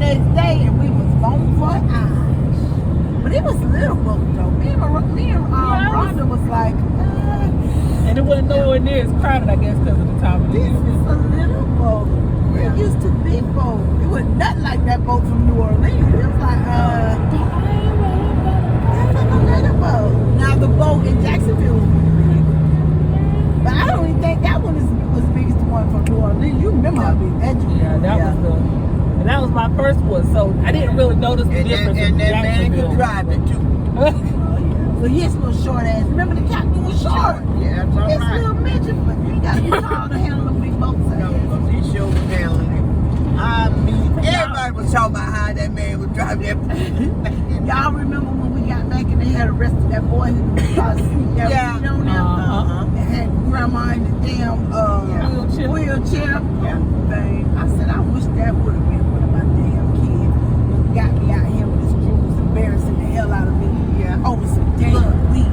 next day, and we was bon voyage. But it was a little boat though. Me and Rhonda was like, and it wasn't nowhere near as crowded, I guess, because of the time of the this year. is a little boat. It used to be boat. It was nothing like that boat from New Orleans. It was like, that's a little boat. Now the boat in Jacksonville was big. But I don't even think that one was the biggest one from New Orleans. You remember how big that was? Yeah, that was my first one, so I didn't really notice the difference. And that man could drive it too. So his little short ass. Remember the captain was short. Yeah, that's all This right. little midget, but he got to be tall to handle them big boats. He showed me handling it. I mean, everybody was talking about how that man was driving that. Y'all remember when we got back and they had arrested that boy who was asleep that Yeah. weed on them? And had grandma in the damn wheelchair. Yeah. Babe, I said, I wish that would have been one of my damn kids. Got me out here with this cruise, embarrassing the hell out of me. Yeah. Over some damn weed.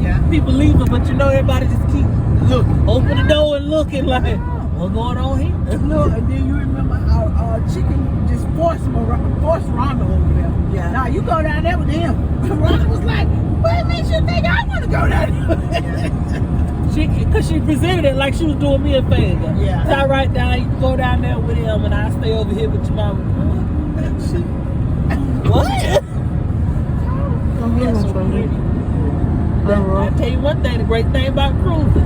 Yeah. People leaving, but you know everybody just keep looking. Open the door and looking like, what's going on here? Look, and then you remember our chicken just forced Rhonda over there. Yeah. Now you go down there with him. Rhonda was like, what makes you think I want to go down there? Because she presented it like she was doing me a favor. Yeah. So I write down, you can go down there with him and I stay over here with your mama. What? I tell you one thing, the great thing about cruising,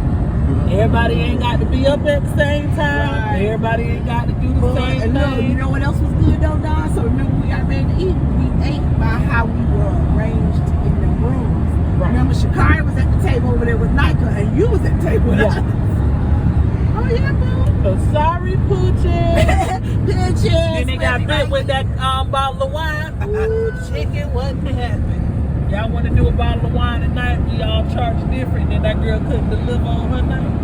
everybody ain't got to be up at the same time. Right. Everybody ain't got to do the same No, you thing. know what else was good though, Don? So remember we got ready to eat. We ate by how we were arranged in the rooms. Right. Remember Shakari was at the table over there with Nika and you was at the table with us. Oh yeah, boo. So sorry, Poochie. Bitches. Then they got bit with that bottle of wine. Ooh, chicken, what happened? Y'all want to do a bottle of wine tonight? We all charge different. Then that girl couldn't deliver on her night.